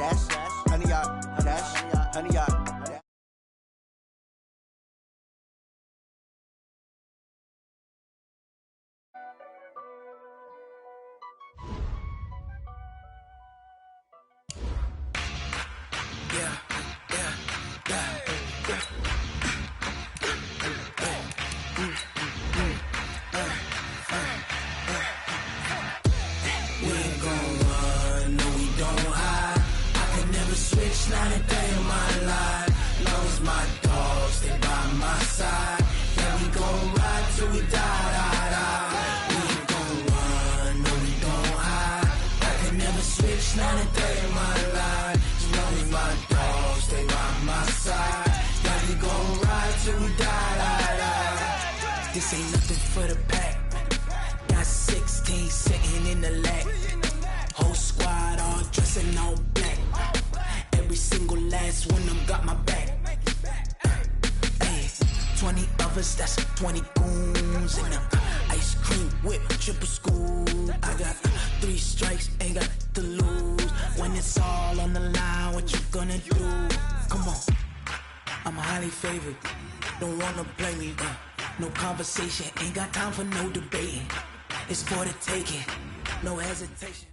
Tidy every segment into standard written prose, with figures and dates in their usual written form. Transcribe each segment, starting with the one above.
dash, 100-yard dash, 100-yard. Not a day in my life. Lost my dogs, they by my side. Yeah, we gon' ride till we die. We ain't gon' run, no, we gon' hide. I can never switch, not a day in my life. As long as my dogs, they by my side. Yeah, we gon' ride till we die. This ain't nothing for the pack. Got 16 sitting in the lap. Whole squad all dressing all black. Every single last one of them got my back. Hey, 20 of us, that's 20 goons in them. Ice cream whip, triple scoop. I got 3 strikes, ain't got to lose. When it's all on the line, what you gonna do? Come on, I'm highly favored. Don't wanna play me, no conversation. Ain't got time for no debating. It's for the taking, no hesitation.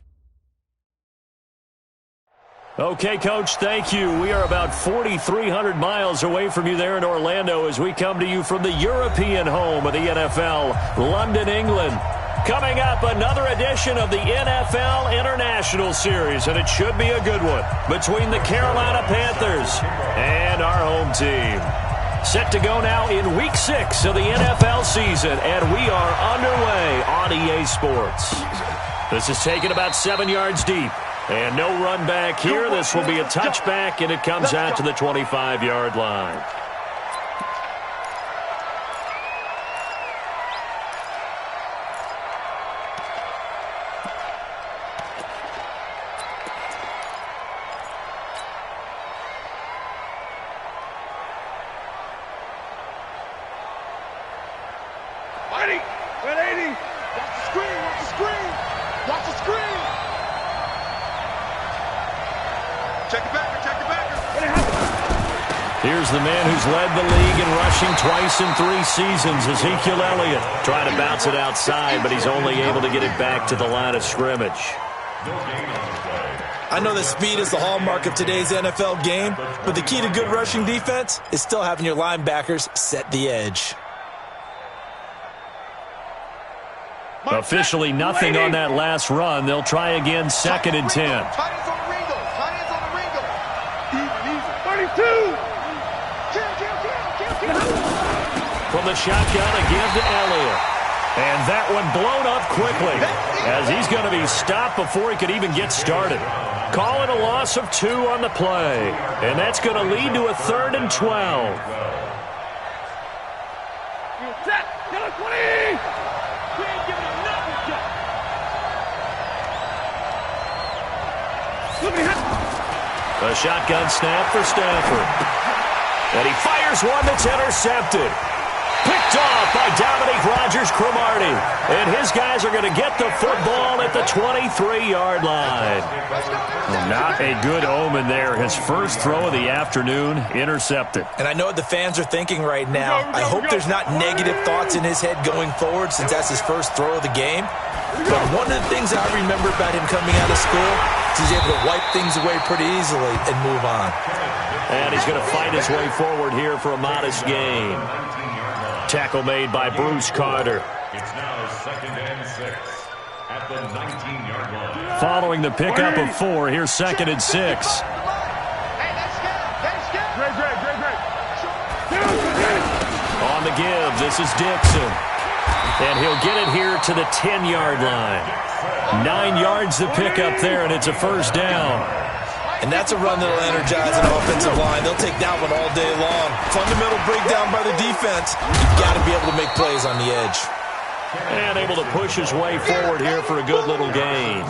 Okay, Coach, thank you. We are about 4,300 miles away from you there in Orlando as we come to you from the European home of the NFL, London, England. Coming up, another edition of the NFL International Series, and it should be a good one, between the Carolina Panthers and our home team. Set to go now in Week 6 of the NFL season, and we are underway on EA Sports. This is taken about 7 yards deep. And no run back here. This will be a touchback, and it comes out to the 25-yard line. Ready? 180. Watch the screen. Watch the screen. Watch the screen. Check the backer, check the backer. Here's the man who's led the league in rushing twice in 3 seasons, Ezekiel Elliott. Trying to bounce it outside, but he's only able to get it back to the line of scrimmage. I know that speed is the hallmark of today's NFL game, but the key to good rushing defense is still having your linebackers set the edge. Officially nothing on that last run. They'll try again, 2nd and 10. From the shotgun, a give to Elliott. And that one blown up quickly as he's going to be stopped before he could even get started. Call it a loss of 2 on the play. And that's going to lead to a 3rd and 12. Set. 20. A shotgun snap for Stafford. And he fires one that's intercepted. Picked off by Dominique Rodgers-Cromartie. And his guys are going to get the football at the 23-yard line. Well, not a good omen there. His first throw of the afternoon intercepted. And I know what the fans are thinking right now. I hope there's not negative thoughts in his head going forward since that's his first throw of the game. But one of the things I remember about him coming out of school is he's able to wipe things away pretty easily and move on. And he's going to fight his way forward here for a modest gain. Tackle made by Bruce Carter. It's now 2nd and 6 at the 19-yard line. Following the pickup of 4, here's 2nd and 6. On the give, this is Dixon. And he'll get it here to the 10-yard line. 9 yards to pick up there, and it's a first down. And that's a run that'll energize an offensive line. They'll take that one all day long. Fundamental breakdown by the defense. You've got to be able to make plays on the edge. And able to push his way forward here for a good little gain.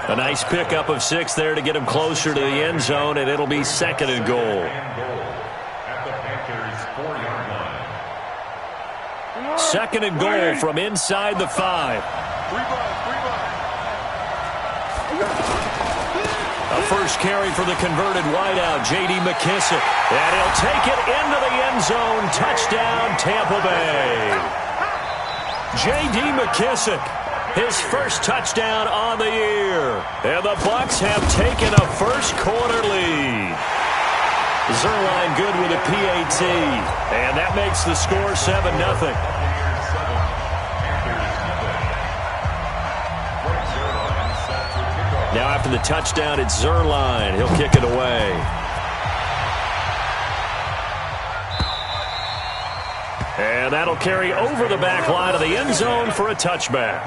A nice pickup of 6 there to get him closer to the end zone, and it'll be 2nd and goal. At the Panthers' 4-yard line. 2nd and goal from inside the 5. A first carry for the converted wideout, J.D. McKissick. And he'll take it into the end zone. Touchdown, Tampa Bay. J.D. McKissick, his first touchdown on the year. And the Bucs have taken a first-quarter lead. Zerline good with a PAT. And that makes the score 7-0. Now after the touchdown, it's Zerline. He'll kick it away. And that'll carry over the back line of the end zone for a touchback.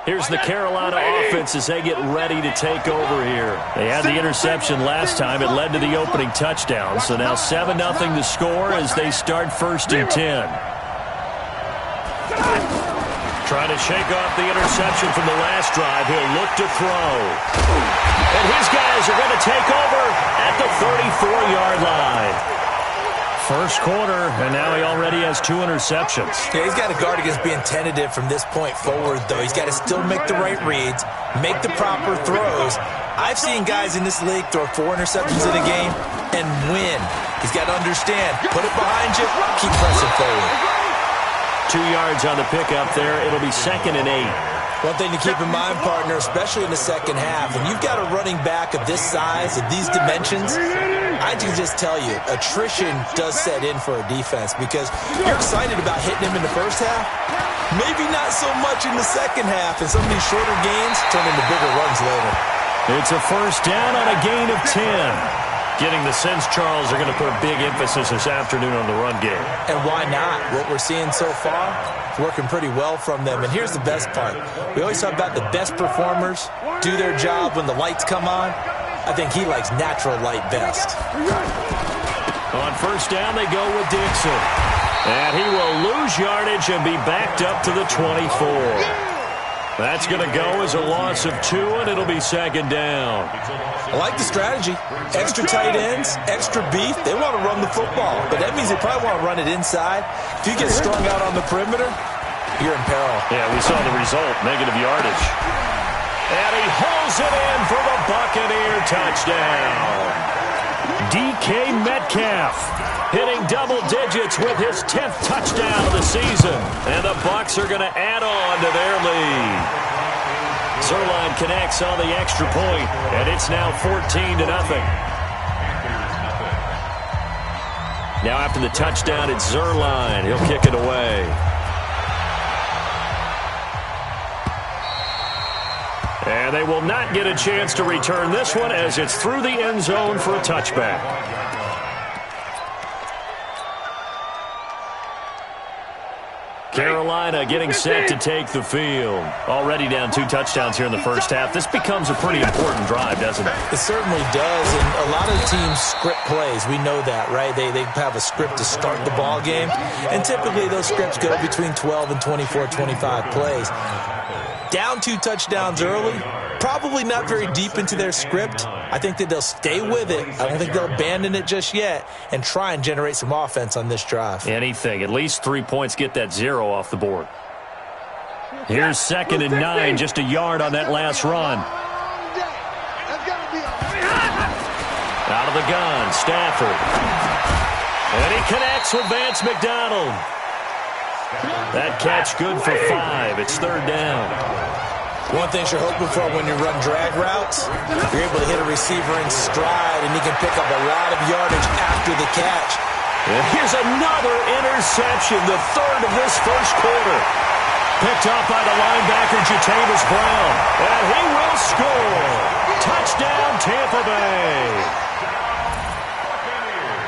Here's the Carolina offense as they get ready to take over here. They had the interception last time. It led to the opening touchdown. So now 7-0 the score as they start 1st and 10. Trying to shake off the interception from the last drive. He'll look to throw. And his guys are going to take over at the 34-yard line. First quarter, and now he already has 2 interceptions. Yeah, he's got to guard against being tentative from this point forward, though. He's got to still make the right reads, make the proper throws. I've seen guys in this league throw 4 interceptions in a game and win. He's got to understand, put it behind you, keep pressing forward. 2 yards on the pickup there. It'll be 2nd and 8. One thing to keep in mind, partner, especially in the second half, when you've got a running back of this size, of these dimensions, I can just tell you, attrition does set in for a defense because you're excited about hitting him in the first half. Maybe not so much in the second half, and some of these shorter gains turn into bigger runs later. It's a first down on a gain of 10. Getting the sense Charles are going to put a big emphasis this afternoon on the run game. And why not? What we're seeing so far is working pretty well from them. And here's the best part. We always talk about the best performers do their job when the lights come on. I think he likes natural light best. On first down, they go with Dixon. And he will lose yardage and be backed up to the 24. That's going to go as a loss of 2, and it'll be 2nd down. I like the strategy. Extra tight ends, extra beef. They want to run the football, but that means they probably want to run it inside. If you get strung out on the perimeter, you're in peril. Yeah, we saw the result, negative yardage. And he hauls it in for the Buccaneer touchdown. DK Metcalf hitting double digits with his 10th touchdown of the season. And the Bucs are going to add on to their lead. Zerline connects on the extra point, and it's now 14-0. Now after the touchdown, it's Zerline. He'll kick it away. And they will not get a chance to return this one as it's through the end zone for a touchback. Carolina getting set to take the field. Already down 2 touchdowns here in the first half. This becomes a pretty important drive, doesn't it? It certainly does, and a lot of teams script plays. We know that, right? They have a script to start the ball game, and typically those scripts go between 12 and 24, 25 plays. Down 2 touchdowns early, probably not very deep into their script. I think that they'll stay with it. I don't think they'll abandon it just yet and try and generate some offense on this drive. Anything. At least 3 points, get that 0 off the board. Here's 2nd and 9, just a yard on that last run. Out of the gun, Stafford. And he connects with Vance McDonald. That catch good for 5. It's 3rd down. One thing you're hoping for when you run drag routes, you're able to hit a receiver in stride, and he can pick up a lot of yardage after the catch. And here's another interception, the 3rd of this first quarter. Picked up by the linebacker, Jatavis Brown. And he will score. Touchdown, Tampa Bay.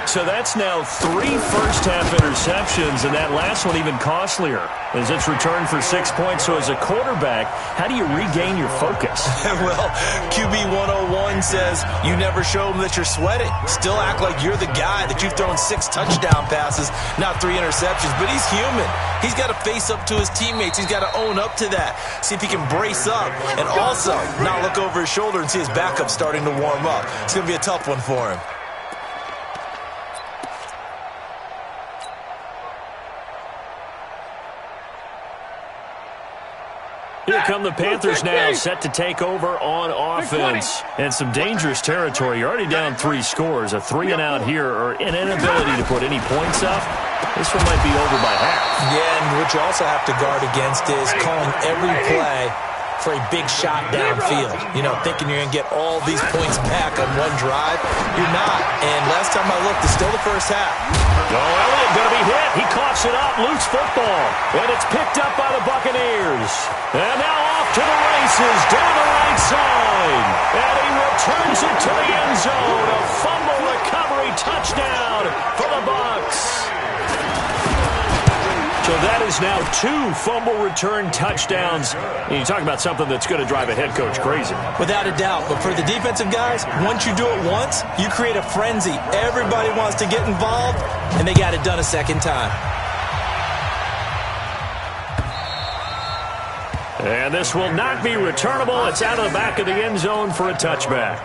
So that's now 3 first-half interceptions, and that last one even costlier as it's returned for 6 points. So as a quarterback, how do you regain your focus? Well, QB 101 says you never show them that you're sweating. Still act like you're the guy, that you've thrown 6 touchdown passes, not 3 interceptions. But he's human. He's got to face up to his teammates. He's got to own up to that. See if he can brace up and also not look over his shoulder and see his backup starting to warm up. It's going to be a tough one for him. Here come the Panthers now, set to take over on offense. And some dangerous territory. You're already down 3 scores. A 3-and-out here, or an inability to put any points up. This one might be over by half. Yeah, and what you also have to guard against is calling every play for a big shot downfield. You know, thinking you're going to get all these points back on one drive. You're not. And last time I looked, it's still the first half. Oh, Elliott going to be hit. He coughs it up. Loose football. And it's picked up by the Buccaneers. And now off to the races down the right side. And he returns it to the end zone. A fumble recovery touchdown for the Bucs. So that is now 2 fumble return touchdowns. And you talk about something that's going to drive a head coach crazy. Without a doubt. But for the defensive guys, once you do it once, you create a frenzy. Everybody wants to get involved, and they got it done a second time. And this will not be returnable. It's out of the back of the end zone for a touchback.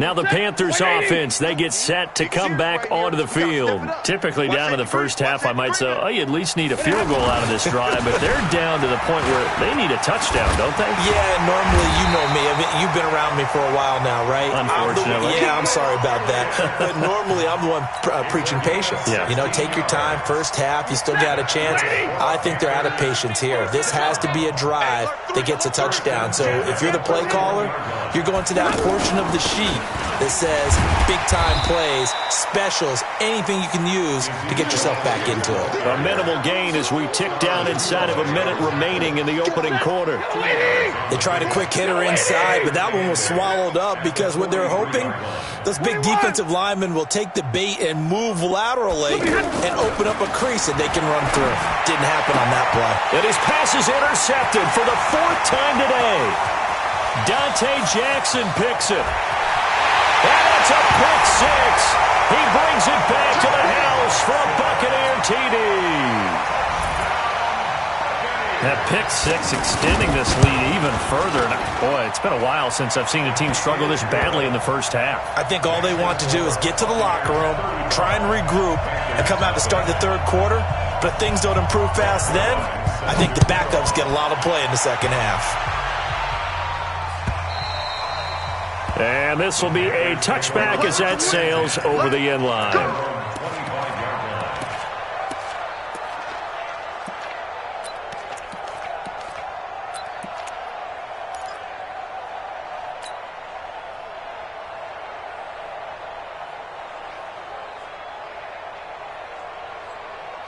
Now the Panthers offense, they get set to come back onto the field. Typically down in the first half, I might say, oh, you at least need a field goal out of this drive, but they're down to the point where they need a touchdown, don't they? Yeah, normally, you know me. I mean, you've been around me for a while now, right? Unfortunately. I'm sorry about that. But normally, I'm the one preaching patience. Yeah. You know, take your time. First half, you still got a chance. I think they're out of patience here. This has to be a drive that gets a touchdown. So if you're the play caller, you're going to that portion of the sheet that says big-time plays, specials, anything you can use to get yourself back into it. A minimal gain as we tick down inside of a minute remaining in the opening quarter. They tried a quick hitter inside, but that one was swallowed up because what they're hoping, those big defensive linemen will take the bait and move laterally and open up a crease that they can run through. Didn't happen on that play. And his pass is intercepted for the 4th time today. Dante Jackson picks it. And it's a pick 6. He brings it back to the house for a Buccaneer TD. That pick 6 extending this lead even further. And boy, it's been a while since I've seen a team struggle this badly in the first half. I think all they want to do is get to the locker room, try and regroup, and come out to start the third quarter. But if things don't improve fast then, I think the backups get a lot of play in the second half. And this will be a touchback as that sails over the end line.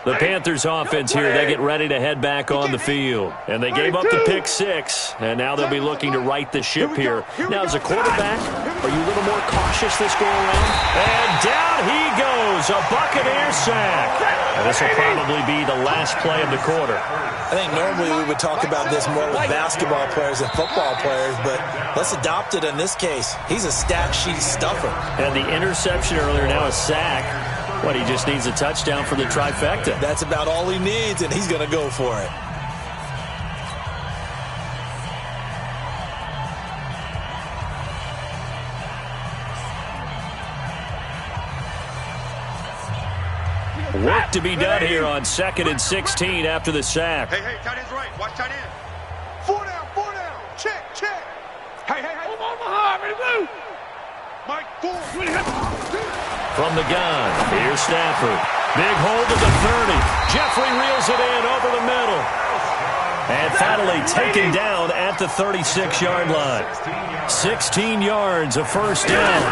The Panthers offense here, they get ready to head back on the field. And they gave up the pick 6, and now they'll be looking to right the ship here. Now, as a quarterback, are you a little more cautious this go-around? And down he goes, a Buccaneer sack. And this will probably be the last play of the quarter. I think normally we would talk about this more with basketball players and football players, but let's adopt it in this case. He's a stat sheet stuffer. And the interception earlier, now a sack. What, he just needs a touchdown for the trifecta. That's about all he needs, and he's going to go for it. Work to be done here on 2nd and 16 after the sack. Hey, tight end's right. Watch tight end. 4 down. Check. Hey. Move on behind, ready to move. Mike, 4. From the gun, here's Stafford. Big hold to the 30. Jeffrey reels it in over the middle. And finally taken down at the 36-yard line. 16 yards, a first down.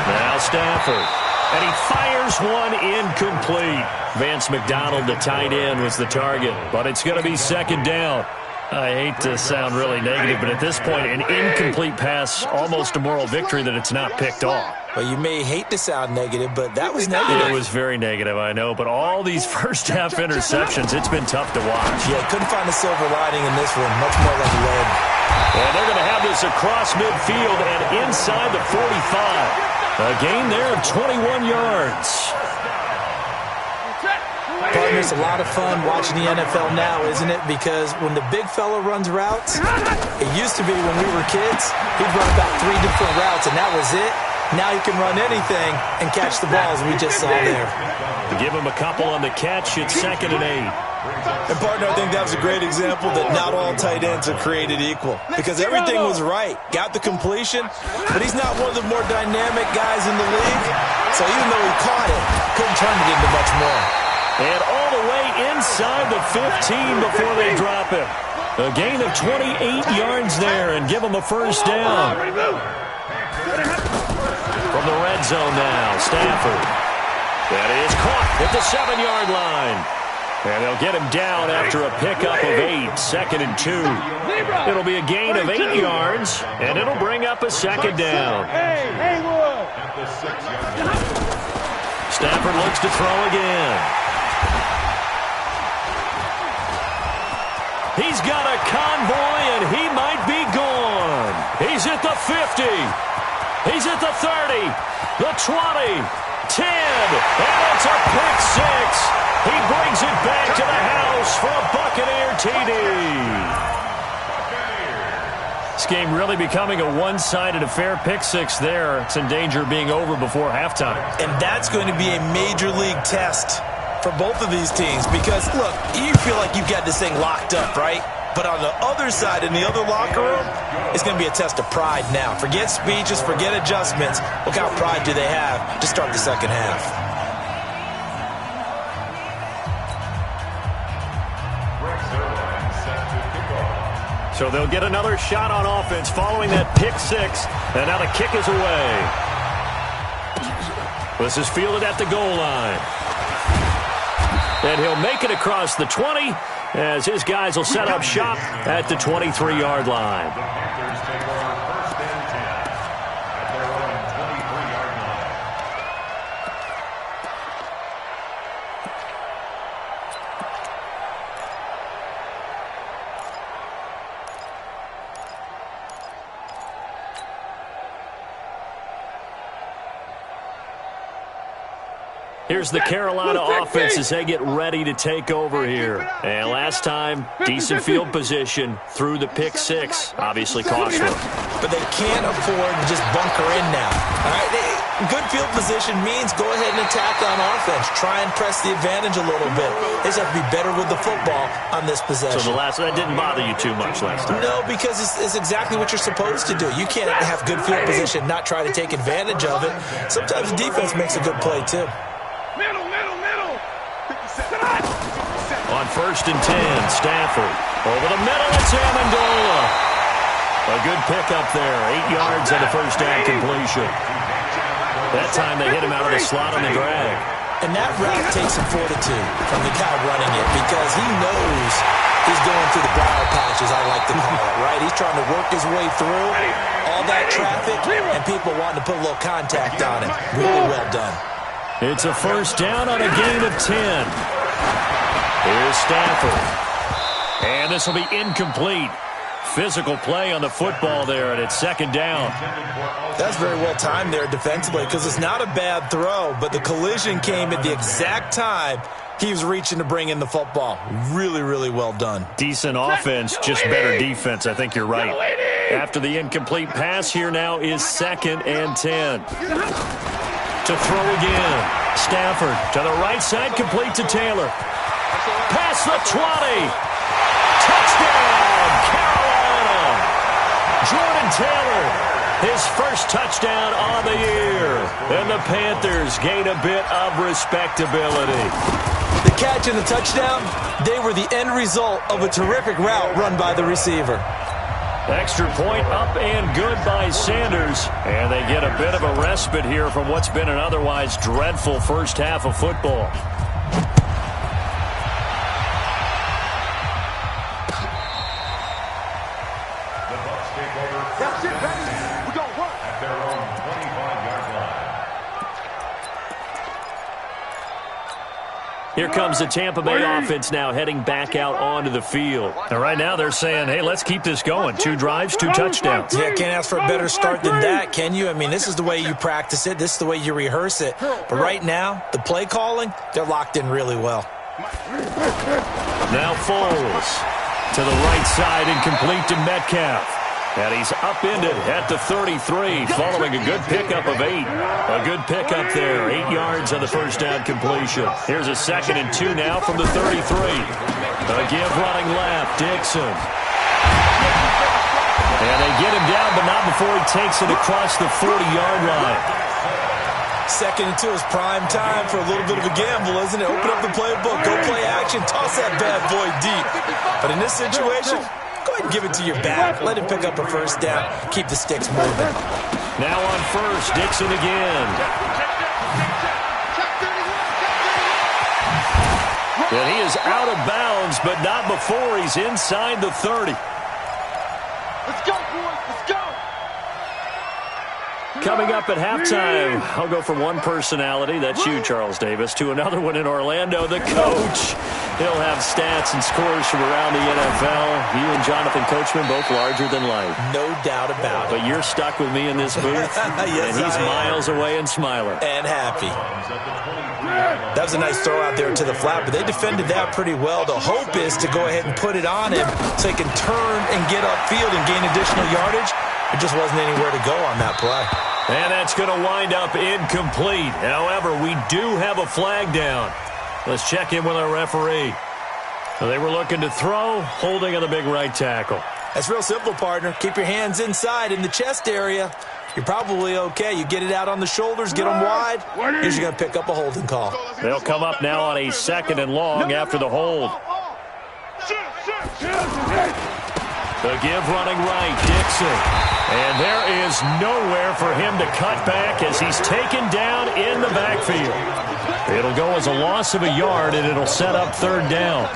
Now Stafford. And he fires one incomplete. Vance McDonald, the tight end, was the target. But it's going to be second down. I hate to sound really negative, but at this point, an incomplete pass, almost a moral victory that it's not picked off. Well, you may hate to sound negative, but that was negative. It was very negative, I know. But all these first-half interceptions, it's been tough to watch. Yeah, couldn't find a silver lining in this one. Much more like lead. And they're going to have this across midfield and inside the 45. A gain there of 21 yards. Partner, it's a lot of fun watching the NFL now, isn't it? Because when the big fella runs routes, it used to be when we were kids, he'd run about 3 different routes, and that was it. Now he can run anything and catch the balls we just saw there. Give him a couple on the catch. It's 2nd and 8. And, partner, I think that was a great example that not all tight ends are created equal. Because everything was right. Got the completion, but he's not one of the more dynamic guys in the league. So even though he caught it, couldn't turn it into much more. And all the way inside the 15 before they drop him. A gain of 28 yards there and give him a first down. From the red zone now, Stafford. That is caught at the 7-yard line. And they'll get him down after a pickup of 8, 2nd and 2. It'll be a gain of 8 yards, and it'll bring up a second down. Stafford looks to throw again. He's got a convoy, and he might be gone. He's at the 50. He's at the 30, the 20, 10, and it's a pick 6. He brings it back to the house for a Buccaneer TD. This game really becoming a one-sided affair. Pick 6 there. It's in danger of being over before halftime. And that's going to be a major league test for both of these teams because, look, you feel like you've got this thing locked up, right? But on the other side, in the other locker room, it's going to be a test of pride now. Forget speeches, forget adjustments. What kind of pride do they have to start the second half? So they'll get another shot on offense following that pick 6. And now the kick is away. This is fielded at the goal line. And he'll make it across the 20 as his guys will set up shop at the 23-yard line. Here's the Carolina offense as they get ready to take over here. And last time, decent field position through the pick 6. Obviously costly. But they can't afford to just bunker in now. All right? Good field position means go ahead and attack on offense. Try and press the advantage a little bit. They just have to be better with the football on this possession. So that didn't bother you too much last time? No, because it's exactly what you're supposed to do. You can't have good field position, not try to take advantage of it. Sometimes the defense makes a good play, too. On 1st and 10, Stafford. Over the middle, it's Amendola. A good pickup there. 8 yards and a first down completion. That time they hit him out of the slot on the drag. And that route takes some fortitude from the guy running it because he knows he's going through the briar patch, as I like to call it, right? He's trying to work his way through all that traffic and people wanting to put a little contact on it. Really well done. It's a first down on a gain of 10. Here's Stafford. And this will be incomplete. Physical play on the football there, and it's second down. That's very well timed there defensively because it's not a bad throw, but the collision came at the exact time he was reaching to bring in the football. Really, really well done. Decent offense, just better defense. I think you're right. After the incomplete pass, here now is 2nd and 10. To throw again. Stafford to the right side, complete to Taylor. Past the 20. Touchdown, Carolina. Jordan Taylor, his first touchdown on the year. And the Panthers gain a bit of respectability. The catch and the touchdown, they were the end result of a terrific route run by the receiver. Extra point up and good by Sanders. And they get a bit of a respite here from what's been an otherwise dreadful first half of football. The Bucs take over. That's it, baby. We gon' work. At their own 25-yard line. Here comes the Tampa Bay offense now heading back out onto the field. And right now they're saying, hey, let's keep this going. 2 drives, 2 touchdowns. Yeah, can't ask for a better start than that, can you? I mean, this is the way you practice it. This is the way you rehearse it. But right now, the play calling, they're locked in really well. Now Foles to the right side and complete to Metcalf. And he's upended at the 33 following a good pickup of 8. A good pickup there. 8 yards on the first down completion. Here's a 2nd and 2 now from the 33. A give running left. Dixon. And they get him down, but not before he takes it across the 40-yard line. 2nd and 2 is prime time for a little bit of a gamble, isn't it? Open up the playbook, go play action, toss that bad boy deep. But in this situation, go ahead and give it to your back. Let him pick up a first down. Keep the sticks moving. Now on first, Dixon again. And he is out of bounds, but not before he's inside the 30. Let's go, boys. Let's go. Coming up at halftime, I'll go from one personality, that's you, Charles Davis, to another one in Orlando, the coach. He'll have stats and scores from around the NFL. You and Jonathan Coachman, both larger than life. No doubt about it. But you're stuck with me in this booth, yes, and he's miles away and smiling. And happy. That was a nice throw out there to the flat, but they defended that pretty well. The hope is to go ahead and put it on him so he can turn and get upfield and gain additional yardage. There just wasn't anywhere to go on that play. And that's going to wind up incomplete. However, we do have a flag down. Let's check in with our referee. They were looking to throw, holding on the big right tackle. That's real simple, partner. Keep your hands inside in the chest area. You're probably okay. You get it out on the shoulders, get them wide. Usually going to pick up a holding call. They'll come up now on a 2nd and long after the hold. The give running right, Dixon. And there is nowhere for him to cut back as he's taken down in the backfield. It'll go as a loss of a yard, and it'll set up 3rd down.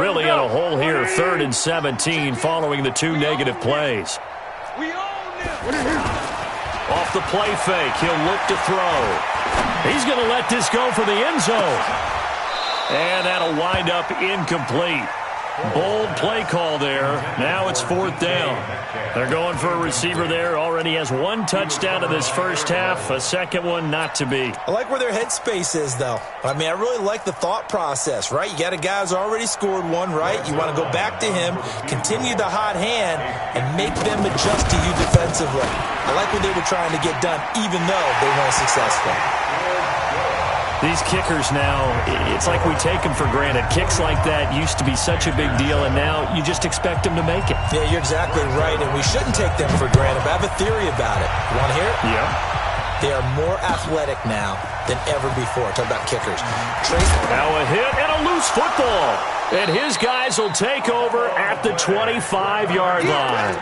Really in a hole here, 3rd and 17 following the 2 negative plays. Off the play fake, he'll look to throw. He's going to let this go for the end zone. And that'll wind up incomplete. Bold play call there. Now it's 4th down. They're going for a receiver there. Already has 1 touchdown in this first half. A 2nd one not to be. I like where their headspace is, though. I mean, I really like the thought process, right? You got a guy who's already scored 1, right? You want to go back to him, continue the hot hand, and make them adjust to you defensively. I like what they were trying to get done, even though they weren't successful. These kickers now, it's like we take them for granted. Kicks like that used to be such a big deal, and now you just expect them to make it. Yeah, you're exactly right, and we shouldn't take them for granted. But I have a theory about it. You want to hear it? Yeah. They are more athletic now than ever before. Talk about kickers. Now a hit and a loose football. And his guys will take over at the 25-yard line.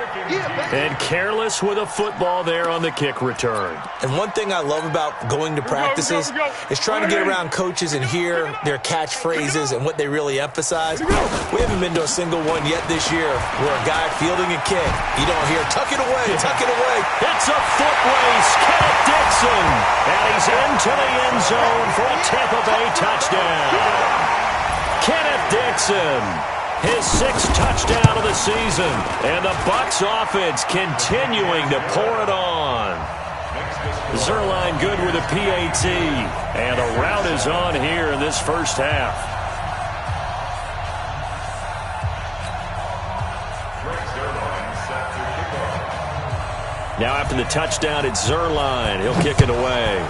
And careless with a football there on the kick return. And one thing I love about going to practices is trying to get around coaches and hear their catchphrases and what they really emphasize. We haven't been to a single one yet this year where a guy fielding a kick, you don't hear, tuck it away, tuck it away. It's a foot race. Kenneth Dixon. And he's into the end zone for a Tampa Bay touchdown. Kenneth Dixon, his 6th touchdown of the season, and the Bucs offense continuing to pour it on. Zerline good with a PAT, and the route is on here in this first half. Now after the touchdown, it's Zerline. He'll kick it away.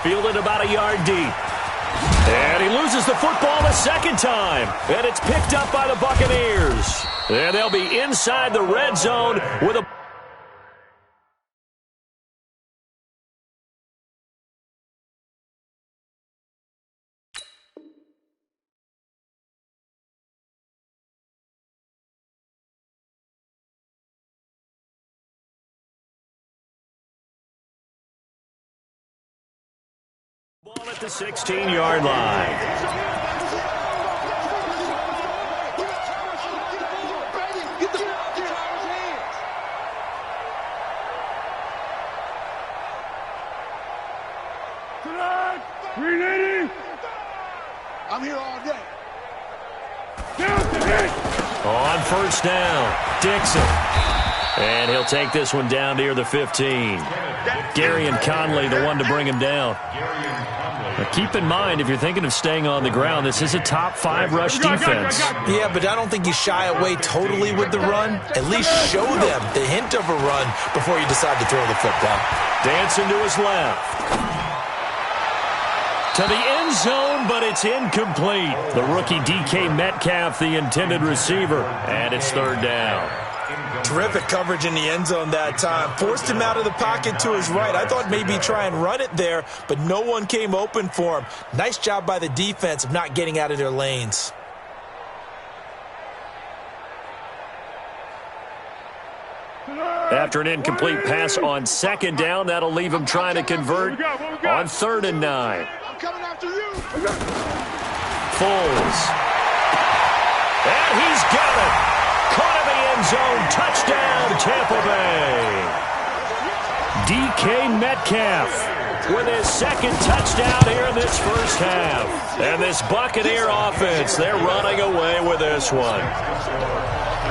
Fielded about a yard deep. And he loses the football a 2nd time. And it's picked up by the Buccaneers. And they'll be inside the red zone with a... At the 16-yard line. I'm here all day. On first down, Dixon. And he'll take this one down near the 15. Gary and Conley, the one to bring him down. Now keep in mind, if you're thinking of staying on the ground, this is a top 5 rush defense. Yeah, but I don't think you shy away totally with the run. At least show them the hint of a run before you decide to throw the football. Dancing to his left. To the end zone, but it's incomplete. The rookie DK Metcalf, the intended receiver, and it's third down. Terrific coverage in the end zone that time. Forced him out of the pocket to his right. I thought maybe try and run it there, but no one came open for him. Nice job by the defense of not getting out of their lanes. After an incomplete pass on second down, that'll leave him trying to convert on 3rd and 9. Coming after you. Foles. And he's got it. Caught in the end zone. Touchdown, Tampa Bay. DK Metcalf with his second touchdown here in this first half. And this Buccaneer offense, they're running away with this one.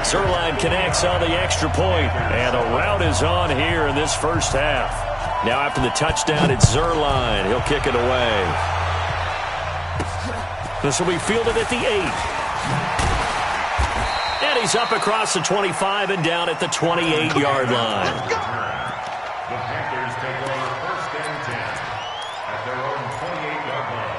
Zerline connects on the extra point, and a rout is on here in this first half. Now after the touchdown, it's Zerline. He'll kick it away. This will be fielded at the 8. And he's up across the 25 and down at the 28-yard line. The Panthers take over 1st and 10 at their own 28-yard line.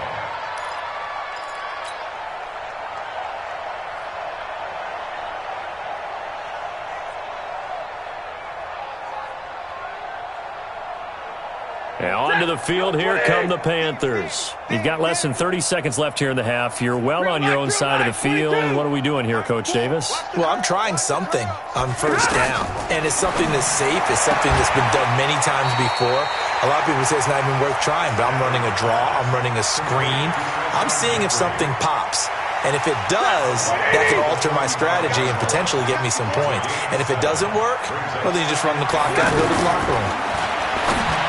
And onto the field, here come the Panthers. You've got less than 30 seconds left here in the half. You're well on your own side of the field. What are we doing here, Coach Davis? Well, I'm trying something on first down, and it's something that's safe. It's something that's been done many times before. A lot of people say it's not even worth trying, but I'm running a draw. I'm running a screen. I'm seeing if something pops. And if it does, that could alter my strategy and potentially get me some points. And if it doesn't work, well, then you just run the clock out and go to the locker room.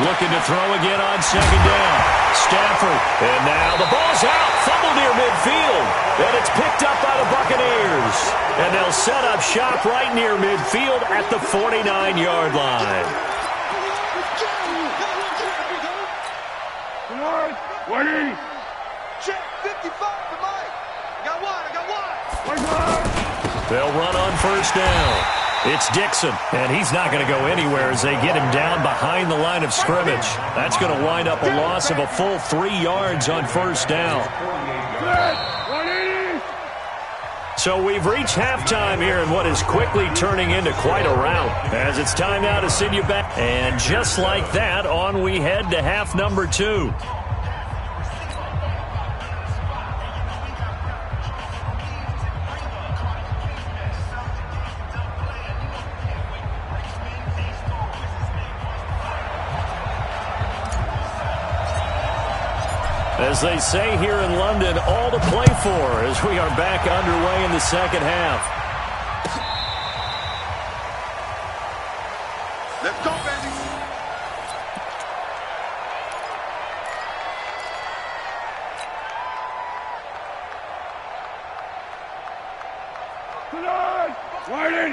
Looking to throw again on second down. Stafford. And now the ball's out. Fumble near midfield. And it's picked up by the Buccaneers. And they'll set up shop right near midfield at the 49-yard line. Check 55 for Mike. I got one. They'll run on first down. It's Dixon, and he's not going to go anywhere as they get him down behind the line of scrimmage. That's going to wind up a loss of a full 3 yards on first down. So we've reached halftime here in what is quickly turning into quite a rout, as it's time now to send you back. And just like that, on we head to half number 2. As they say here in London, all to play for as we are back underway in the second half. Let's go, baby. Right in.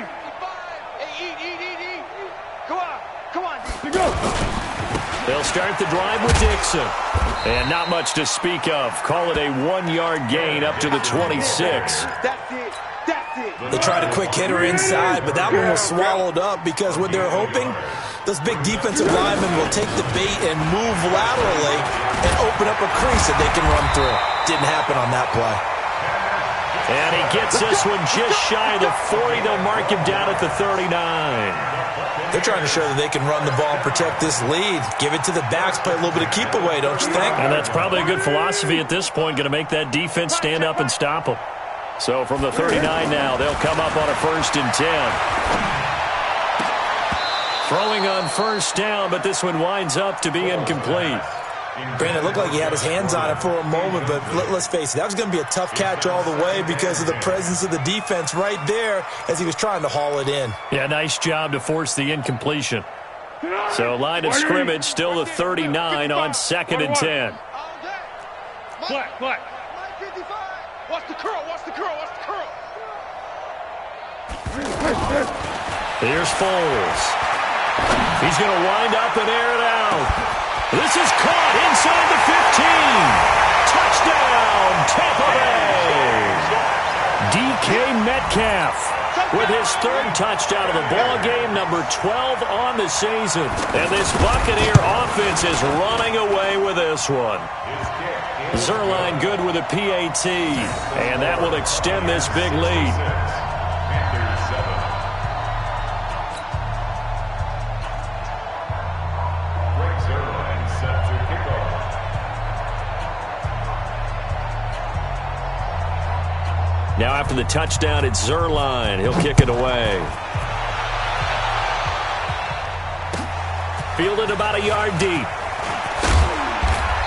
Hey, eat. Come on. They'll start the drive with Dixon. And not much to speak of. Call it a 1-yard gain up to the 26. That's it. They tried a quick hitter inside, but that one was swallowed up because what they're hoping, those big defensive linemen will take the bait and move laterally and open up a crease that they can run through. Didn't happen on that play. And he gets this one just shy of the 40. They'll mark him down at the 39. They're trying to show that they can run the ball and protect this lead. Give it to the backs, play a little bit of keep away, don't you think? And that's probably a good philosophy at this point, going to make that defense stand up and stop them. So from the 39 now, they'll come up on a 1st and 10. Throwing on first down, but this one winds up to be incomplete. Brandon, it looked like he had his hands on it for a moment, but let's face it, that was going to be a tough catch all the way because of the presence of the defense right there as he was trying to haul it in. Yeah, nice job to force the incompletion. So line of scrimmage, still the 39 on 2nd and 10. Black. Watch the curl. Here's Foles. He's going to wind up and air it out. This is caught inside the 15. Touchdown, Tampa Bay. DK Metcalf with his 3rd touchdown of the ball game, number 12 on the season. And this Buccaneer offense is running away with this one. Zerline good with a PAT, and that will extend this big lead. Now after the touchdown, it's Zerline. He'll kick it away. Fielded about a yard deep.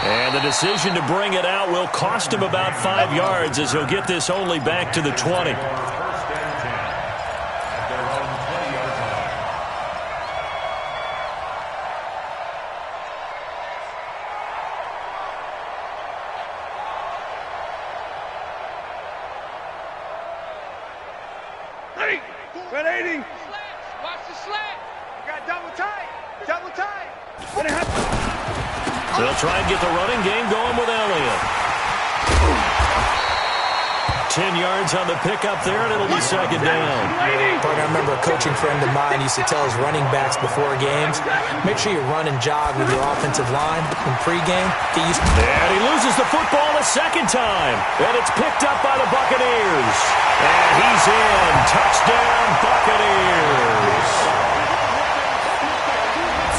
And the decision to bring it out will cost him about 5 yards as he'll get this only back to the 20. Red 80. Watch the slant. You got double tight. They'll try and get the running game going with Elliott. 10 yards on the pickup there, and it'll be 2nd down. I remember a coaching friend of mine used to tell his running backs before games, make sure you run and jog with your offensive line in pregame. And he loses the football a 2nd time. And it's picked up by the Buccaneers. And he's in. Touchdown, Buccaneers.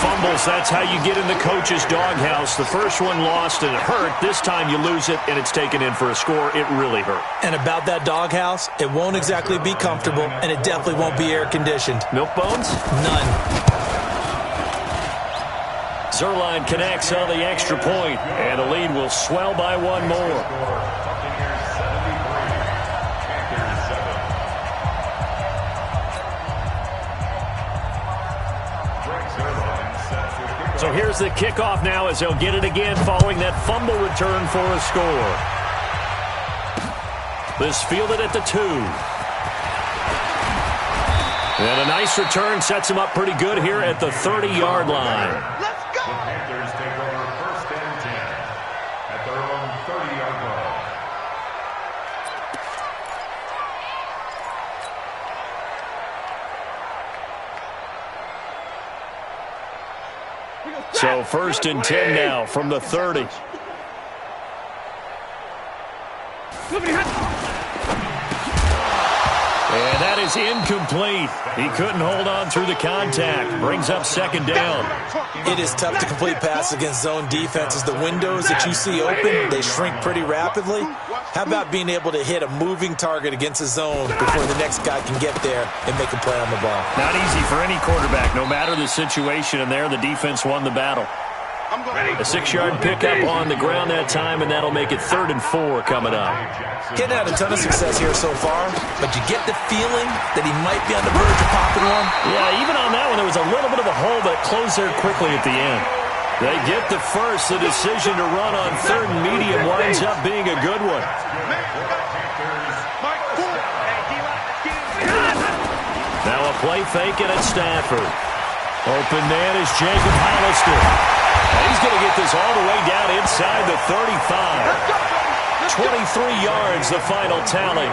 Fumbles, that's how you get in the coach's doghouse. The first one lost and it hurt. This time you lose it and it's taken in for a score. It really hurt. And about that doghouse, it won't exactly be comfortable, and it definitely won't be air-conditioned. Milk bones? None. Zerline connects on the extra point, and the lead will swell by 1 more. So here's the kickoff now as they'll get it again following that fumble return for a score. This fielded at the 2. And a nice return sets him up pretty good here at the 30-yard line. Let's go. The Panthers take over 1st and 10 at their own 30-yard line. So 1st and 10 now from the 30. And that is incomplete. He couldn't hold on through the contact. Brings up 2nd down. It is tough to complete passes against zone defenses. The windows that you see open, they shrink pretty rapidly. How about being able to hit a moving target against a zone before the next guy can get there and make a play on the ball? Not easy for any quarterback, no matter the situation. And there, the defense won the battle. A 6-yard pickup on the ground that time, and that'll make it 3rd and 4 coming up. Getting had a ton of success here so far, but you get the feeling that he might be on the verge of popping one. Yeah, even on that one, there was a little bit of a hole, but it closed there quickly at the end. They get the first. The decision to run on 3rd and medium winds up being a good one. Now a play fake and it's Stafford. Open man is Jacob Hollister. And he's going to get this all the way down inside the 35. 23 yards, the final tally.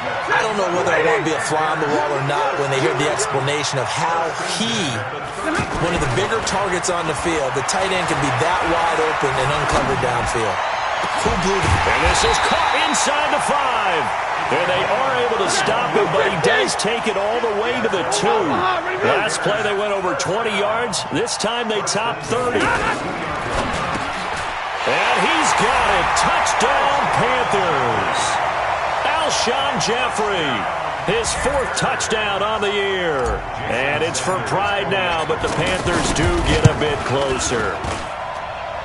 I don't know whether I want to be a fly on the wall or not when they hear the explanation of how one of the bigger targets on the field, the tight end can be that wide open and uncovered downfield. Who blew the... And this is caught inside the 5. And they are able to stop him, but he does take it all the way to the 2. Last play, they went over 20 yards. This time, they topped 30. And he's got it. Touchdown, Panthers. Alshon Jeffrey, his 4th touchdown on the year. And it's for pride now, but the Panthers do get a bit closer.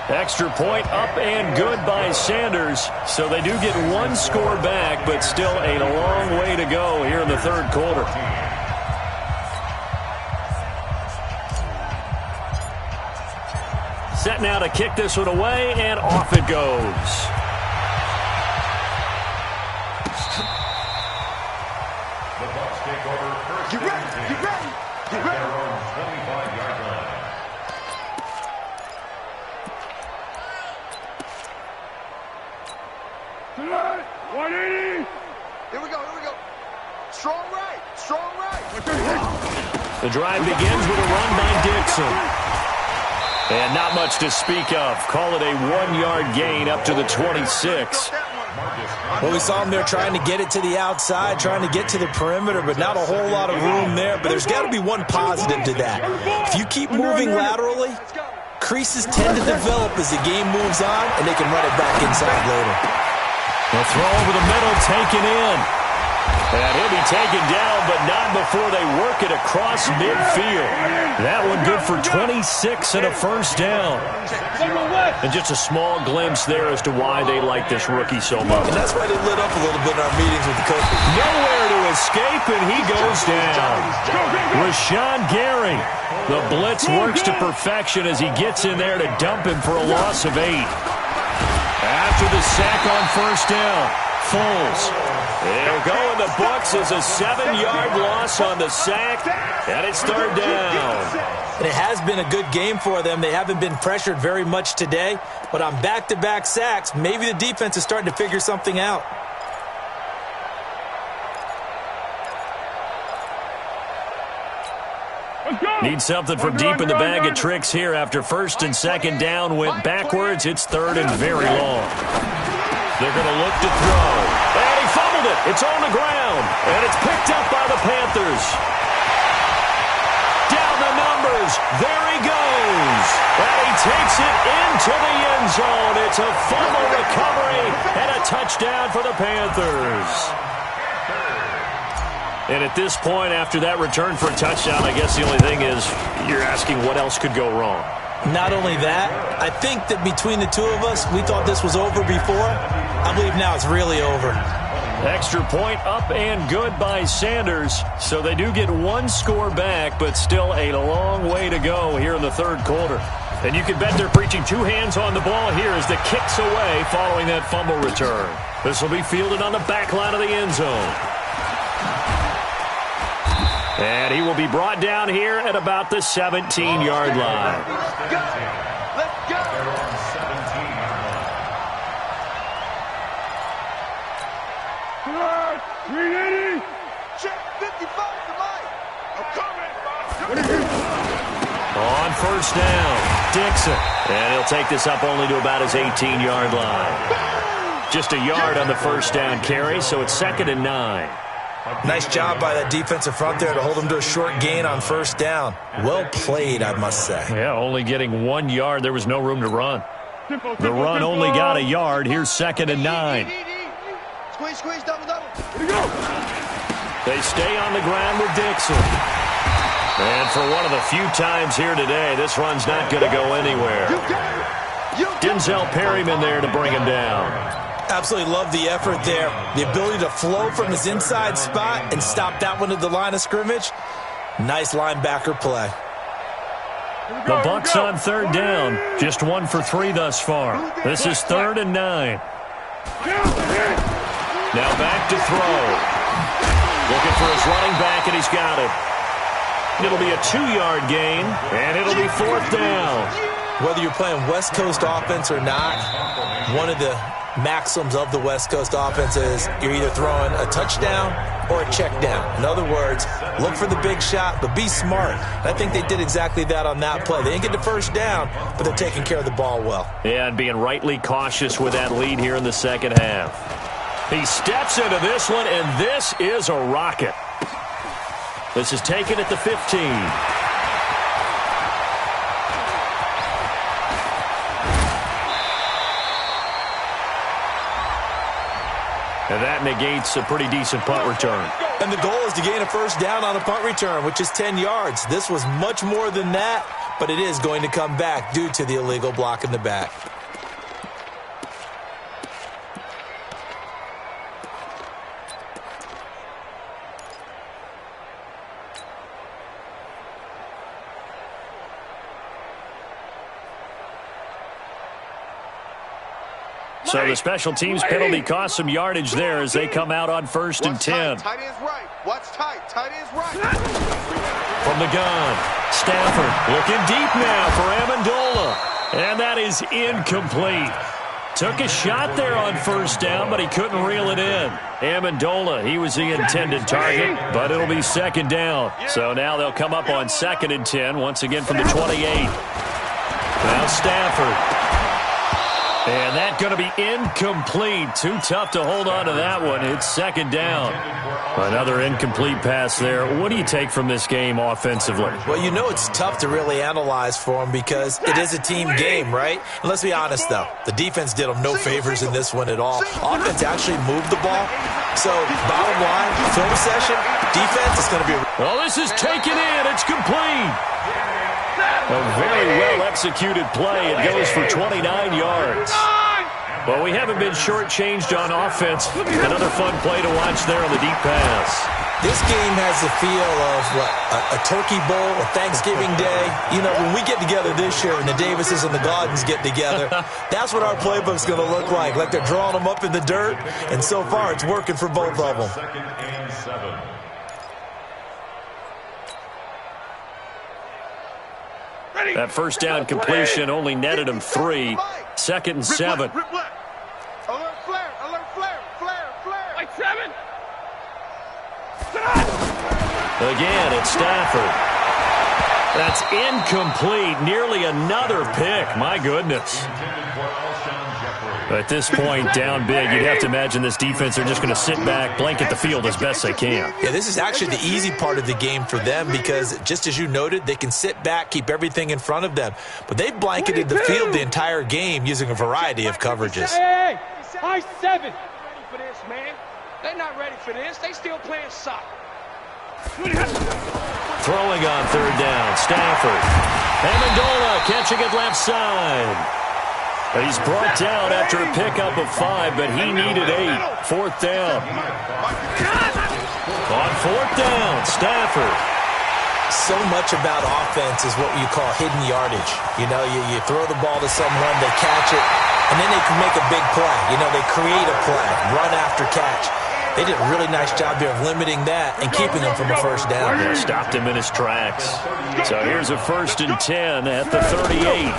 Extra point up and good by Sanders. So they do get one score back, but still a long way to go here in the third quarter. Set now to kick this one away, and off it goes. The Bucs take over first. Get ready, get ready, get ready. Their own 25-yard line. Tonight, 180. Here we go, here we go. Strong right, strong right. The drive begins with a run by Dixon. And not much to speak of. Call it a 1-yard gain up to the 26. Well, we saw him there trying to get it to the outside, trying to get to the perimeter, but not a whole lot of room there. But there's got to be one positive to that. If you keep moving laterally, creases tend to develop as the game moves on, and they can run it back inside later. The throw over the middle, taken in. And he'll be taken down, but not before they work it across midfield. That one good for 26 and a first down. And just a small glimpse there as to why they like this rookie so much. And that's why they lit up a little bit in our meetings with the coaches. Nowhere to escape, and he goes down. Rashawn Gary. The blitz works to perfection as he gets in there to dump him for a loss of 8. After the sack on first down, Foles. They'll go in the books as a 7-yard loss on the sack, and it's third down. And it has been a good game for them. They haven't been pressured very much today, but on back-to-back sacks, maybe the defense is starting to figure something out. Need something from deep in the bag of tricks here after first and second down went backwards. It's third and very long. They're going to look to throw. And he fumbled it. It's on the ground. And it's picked up by the Panthers. Down the numbers. There he goes. And he takes it into the end zone. It's a fumble recovery and a touchdown for the Panthers. And at this point, after that return for a touchdown, I guess the only thing is you're asking what else could go wrong. Not only that, I think that between the two of us, we thought this was over before. I believe now it's really over. Extra point up and good by Sanders. So they do get one score back, but still a long way to go here in the third quarter. And you can bet they're preaching two hands on the ball here as the kick's away following that fumble return. This will be fielded on the back line of the end zone. And he will be brought down here at about the 17-yard line. Let's go. They're on 17-yard line. 380. Check 55 to Mike. I'm coming. On first down, Dixon. And he'll take this up only to about his 18-yard line. Just a yard on the first down carry, so it's 2nd and 9. Nice job by that defensive front there to hold him to a short gain on first down. Well played, I must say. Yeah, only getting 1 yard. There was no room to run. The run only got a yard. Here's 2nd and 9. Squeeze, double. They stay on the ground with Dixon. And for one of the few times here today, this run's not going to go anywhere. Denzel Perryman there to bring him down. Absolutely love the effort there. The ability to flow from his inside spot and stop that one at the line of scrimmage. Nice linebacker play. The Bucs on third down. Just 1 for 3 thus far. This is 3rd and 9. Now back to throw. Looking for his running back, and he's got it. It'll be a 2-yard gain, and it'll be 4th down. Whether you're playing West Coast offense or not, one of the maxims of the West Coast offense is you're either throwing a touchdown or a check down. In other words, look for the big shot, but be smart. And I think they did exactly that on that play. They didn't get the first down, but they're taking care of the ball well. Yeah, and being rightly cautious with that lead here in the second half. He steps into this one, and this is a rocket. This is taken at the 15. And that negates a pretty decent punt return. And the goal is to gain a first down on a punt return, which is 10 yards. This was much more than that, but it is going to come back due to the illegal block in the back. So the special teams penalty cost some yardage there as they come out on 1st and 10. Tight end's right. What's tight? Tight end's right. From the gun, Stafford looking deep now for Amendola. And that is incomplete. Took a shot there on 1st down, but he couldn't reel it in. Amendola, he was the intended target, but it'll be 2nd down. So now they'll come up on 2nd and 10, once again from the 28. Now Stafford. And that's going to be incomplete. Too tough to hold on to that one. It's 2nd down. Another incomplete pass there. What do you take from this game offensively? Well, you know it's tough to really analyze for them because it is a team game, right? And let's be honest, though. The defense did them no favors in this one at all. Offense actually moved the ball. So, bottom line, film session, defense is going to be... Oh, this is taken in. It's complete. A very well-executed play. It goes for 29 yards. Well, we haven't been shortchanged on offense. Another fun play to watch there on the deep pass. This game has the feel of a turkey bowl, a Thanksgiving day. You know, when we get together this year and the Davises and the Gaudens get together, that's what our playbook's going to look like they're drawing them up in the dirt. And so far, it's working for both of them. 2nd and 7. That 1st down completion only netted him 3. 2nd and 7. Alert flare. Alert flare. Flare. Like 7. Again, it's Stafford. That's incomplete. Nearly another pick. My goodness. At this point, down big, you'd have to imagine this defense, they're just going to sit back, blanket the field as best they can. Yeah, this is actually the easy part of the game for them because, just as you noted, they can sit back, keep everything in front of them. But they've blanketed the field the entire game using a variety of coverages. Hey, high 7. Ready for this, man. They're not ready for this. They still playing soccer. Throwing on 3rd down, Stafford. Amendola catching it left side. He's brought down after a pickup of 5, but he needed 8. 4th down. On 4th down, Stafford. So much about offense is what you call hidden yardage. You know, you throw the ball to someone, they catch it, and then they can make a big play. You know, they create a play, run after catch. They did a really nice job here of limiting that and keeping him from a 1st down. Yeah, stopped him in his tracks. So here's a 1st and 10 at the 38.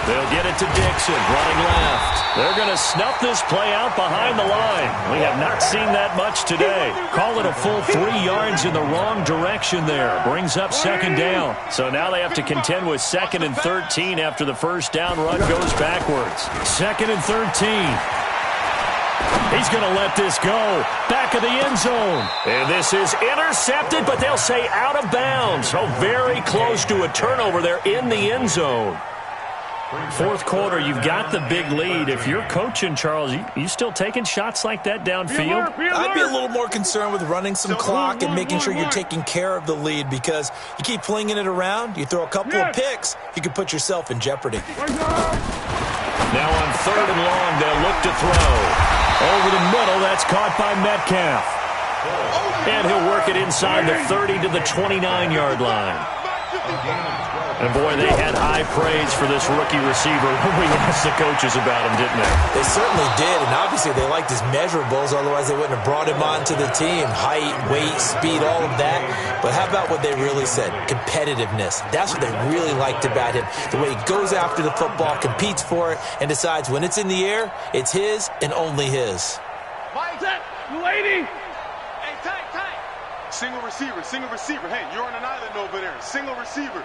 They'll get it to Dixon, running left. They're going to snuff this play out behind the line. We have not seen that much today. Call it a full 3 yards in the wrong direction there. Brings up 2nd down. So now they have to contend with 2nd and 13 after the 1st down run goes backwards. 2nd and 13. He's going to let this go. Back of the end zone. And this is intercepted, but they'll say out of bounds. So very close to a turnover there in the end zone. 4th quarter, you've got the big lead. If you're coaching, Charles, you still taking shots like that downfield? I'd be a little more concerned with running some clock and making sure you're taking care of the lead because you keep flinging it around, you throw a couple of picks, you can put yourself in jeopardy. Now on 3rd and long, they'll look to throw. Over the middle, that's caught by Metcalf. And he'll work it inside the 30 to the 29-yard line. And, boy, they had high praise for this rookie receiver when we asked the coaches about him, didn't they? They certainly did, and obviously they liked his measurables, otherwise they wouldn't have brought him onto the team. Height, weight, speed, all of that. But how about what they really said? Competitiveness. That's what they really liked about him. The way he goes after the football, competes for it, and decides when it's in the air, it's his and only his. Mike, lady. Hey, tight. Single receiver. Hey, you're on an island over there. Single receiver.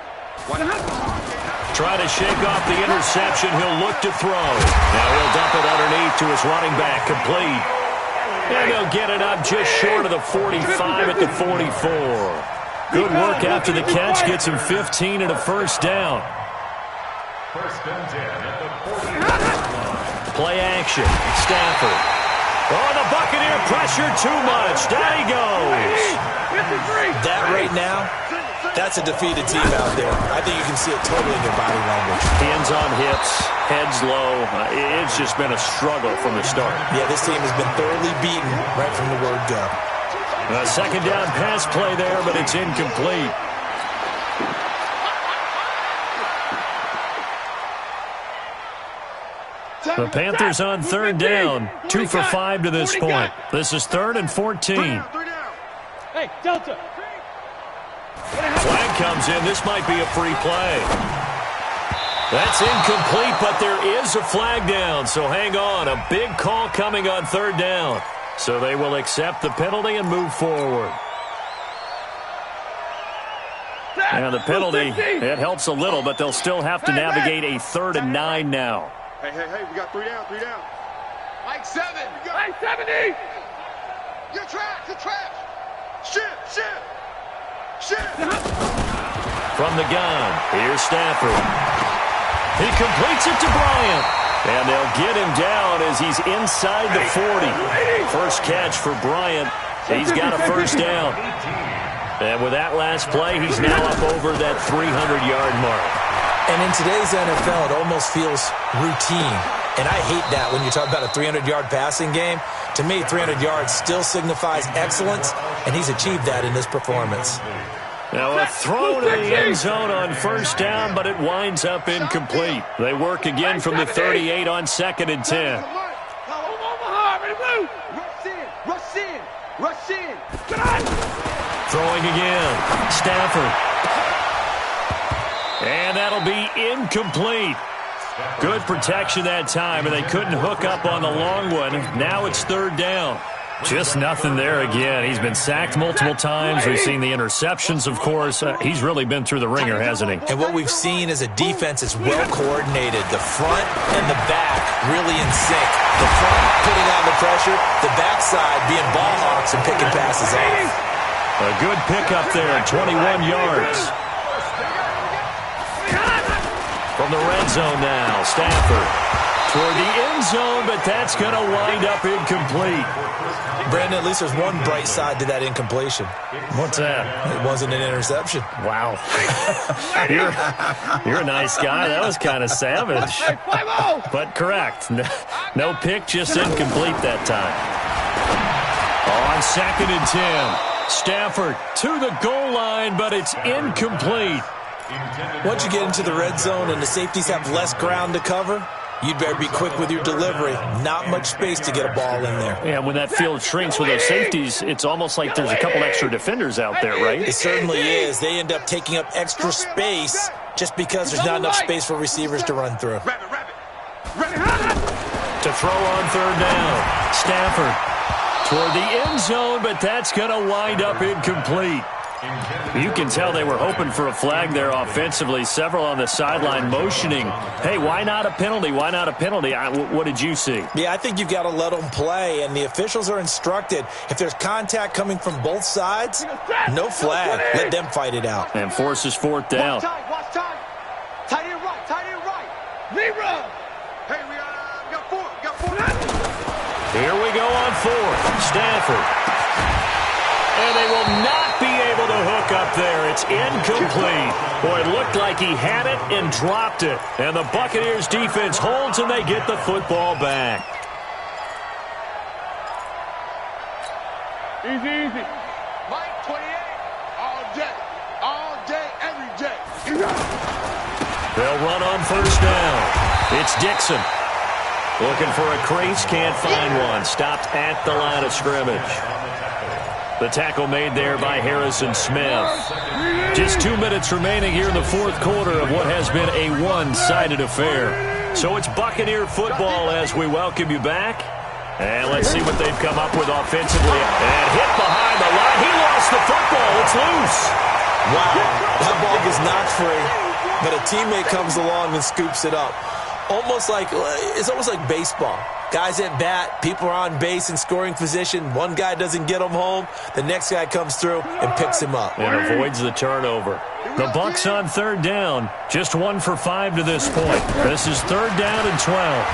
Try to shake off the interception. He'll look to throw. Now he'll dump it underneath to his running back. Complete. And he'll get it up just short of the 45 at the 44. Good work after the catch. Gets him 15 and a 1st down. 1st and 10 at the 40. Play action. Stafford. Oh, the Buccaneer pressure too much. Down he goes. That right now, that's a defeated team out there. I think you can see it totally in their body language. Hands on hips, heads low. It's just been a struggle from the start. Yeah, this team has been thoroughly beaten right from the word go. A second down pass play there, but it's incomplete. The Panthers on third down. 2 for 5 to this point. This is 3rd and 14. Hey, Delta. Flag comes in. This might be a free play. That's incomplete, but there is a flag down, so hang on. A big call coming on third down. So they will accept the penalty and move forward. And the penalty, it helps a little, but they'll still have to navigate a 3rd and 9 now. Hey, we got 3 down, 3 down. Mike 7. Mike 70. You're trash. Shit. From the gun, here's Stafford. He completes it to Bryant. And they'll get him down as he's inside the 40. First catch for Bryant. He's got a first down. And with that last play, he's now up over that 300-yard mark. And in today's NFL, it almost feels routine. And I hate that when you talk about a 300-yard passing game. To me, 300 yards still signifies excellence, and he's achieved that in this performance. Now a throw to the end zone on first down, but it winds up incomplete. They work again from the 38 on 2nd and 10. Rush in. Throwing again. Stafford. And that'll be incomplete. Good protection that time, and they couldn't hook up on the long one. Now it's 3rd down. Just nothing there again. He's been sacked multiple times. We've seen the interceptions, of course. He's really been through the ringer, hasn't he? And what we've seen is a defense that's well coordinated. The front and the back really in sync. The front putting on the pressure, the backside being ball hawks and picking passes off. A good pickup there, 21 yards. From the red zone now, Stafford toward the end zone, but that's going to wind up incomplete. Brandon, at least there's one bright side to that incompletion. What's that? It wasn't an interception. Wow. You're a nice guy. That was kind of savage. But correct. No pick, just incomplete that time. On 2nd and 10, Stafford to the goal line, but it's incomplete. Once you get into the red zone and the safeties have less ground to cover, you'd better be quick with your delivery. Not much space to get a ball in there. Yeah, when that field shrinks with those safeties, it's almost like there's a couple extra defenders out there, right? It certainly is. They end up taking up extra space just because there's not enough space for receivers to run through. To throw on 3rd down, Stafford toward the end zone, but that's going to wind up incomplete. You can tell they were hoping for a flag there offensively. Several on the sideline motioning, hey, why not a penalty? Why not a penalty? What did you see? Yeah, I think you've got to let them play, and the officials are instructed. If there's contact coming from both sides, no flag. Let them fight it out. And forces 4th down. Watch time. Tight end right. Rerun. Hey, we got 4. Here we go on 4th. Stafford. And they will not be able to hook up there. It's incomplete. Boy, it looked like he had it and dropped it. And the Buccaneers defense holds and they get the football back. Easy. Mike 28. All day, every day. They'll run on first down. It's Dixon. Looking for a crease, can't find one. Stopped at the line of scrimmage. The tackle made there by Harrison Smith. Just 2 minutes remaining here in the 4th quarter of what has been a one-sided affair. So it's Buccaneer football as we welcome you back. And let's see what they've come up with offensively. And hit behind the line. He lost the football. It's loose. Wow, that ball was knocked free, but a teammate comes along and scoops it up. It's almost like baseball. Guys at bat, people are on base in scoring position. One guy doesn't get him home. The next guy comes through and picks him up. And avoids the turnover. The Bucs on 3rd down. Just 1 for 5 to this point. This is 3rd down and 12.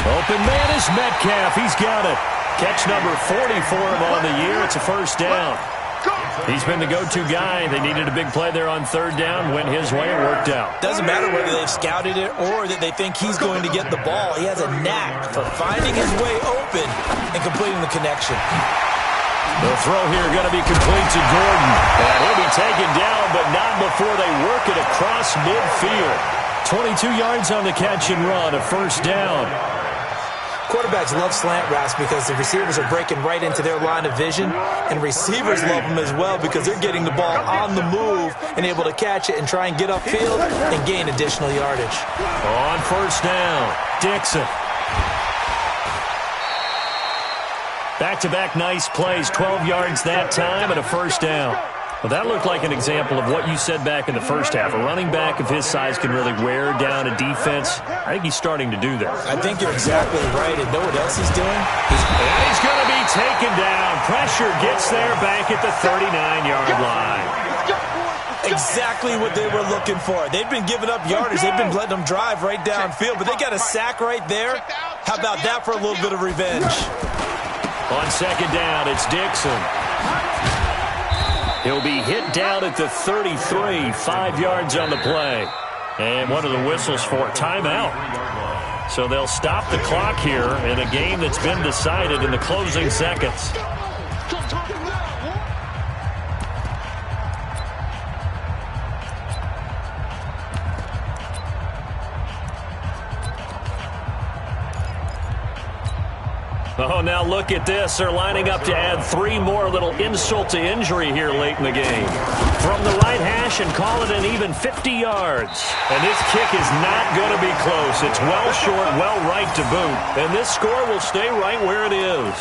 Open man is Metcalf. He's got it. Catch number 40 for him on the year. It's a first down. He's been the go-to guy. They needed a big play there on third down. Went his way. It worked out. Doesn't matter whether they've scouted it or that they think he's going to get the ball. He has a knack for finding his way open and completing the connection. The throw here going to be complete to Gordon. And he'll be taken down, but not before they work it across midfield. 22 yards on the catch and run, a first down. Quarterbacks love slant routes because the receivers are breaking right into their line of vision, and receivers love them as well because they're getting the ball on the move and able to catch it and try and get upfield and gain additional yardage. On first down, Dixon. Back-to-back nice plays, 12 yards that time and a first down. Well, that looked like an example of what you said back in the first half. A running back of his size can really wear down a defense. I think he's starting to do that. I think you're exactly right. And know what else he's doing? He's going to be taken down. Pressure gets there back at the 39-yard line. Exactly what they were looking for. They've been giving up yardage. They've been letting them drive right downfield, but they got a sack right there. How about that for a little bit of revenge? On second down, it's Dixon. He'll be hit down at the 33, 5 yards on the play. And one of the whistles for timeout. So they'll stop the clock here in a game that's been decided in the closing seconds. Oh, now look at this. They're lining up to add 3 more, little insult to injury here late in the game. From the right hash and call it an even 50 yards. And this kick is not going to be close. It's well short, well right to boot. And this score will stay right where it is.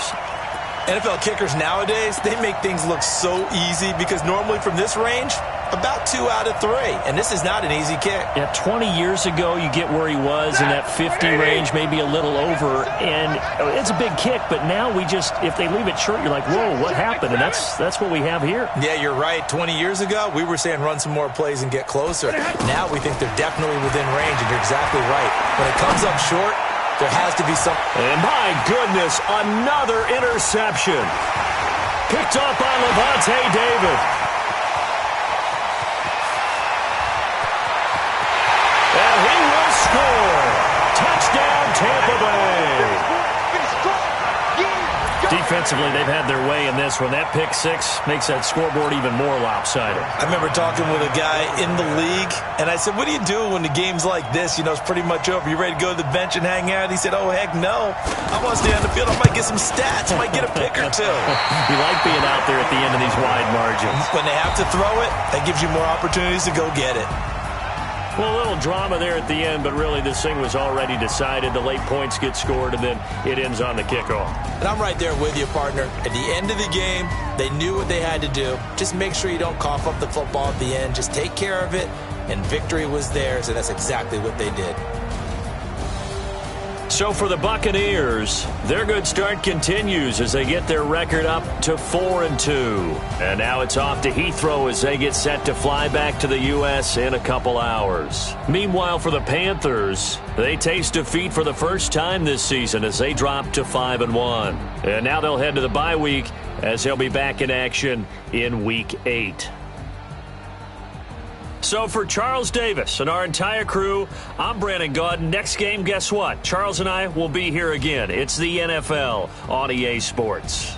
NFL kickers nowadays, they make things look so easy because normally from this range, about 2 out of 3. And this is not an easy kick. Yeah, 20 years ago, you get where he was in that 50 range, maybe a little over. And it's a big kick, but now we just, if they leave it short, you're like, whoa, what happened? And that's what we have here. Yeah, you're right. 20 years ago, we were saying run some more plays and get closer. Now we think they're definitely within range, and you're exactly right. When it comes up short, there has to be some. And my goodness, another interception. Picked up by Levante David. And he will score. Touchdown, Tampa Bay. Defensively, they've had their way in this one. That pick six makes that scoreboard even more lopsided. I remember talking with a guy in the league, and I said, what do you do when the game's like this? You know, it's pretty much over. You ready to go to the bench and hang out? He said, oh, heck no. I want to stay on the field. I might get some stats. I might get a pick or two. You like being out there at the end of these wide margins. When they have to throw it, that gives you more opportunities to go get it. Well, a little drama there at the end, but really this thing was already decided. The late points get scored, and then it ends on the kickoff. And I'm right there with you, partner. At the end of the game, they knew what they had to do. Just make sure you don't cough up the football at the end. Just take care of it, and victory was theirs, and that's exactly what they did. So for the Buccaneers, their good start continues as they get their record up to 4-2. And now it's off to Heathrow as they get set to fly back to the U.S. in a couple hours. Meanwhile, for the Panthers, they taste defeat for the first time this season as they drop to 5-1. And now they'll head to the bye week as they'll be back in action in Week 8. So for Charles Davis and our entire crew, I'm Brandon Gaudin. Next game, guess what? Charles and I will be here again. It's the NFL on EA Sports.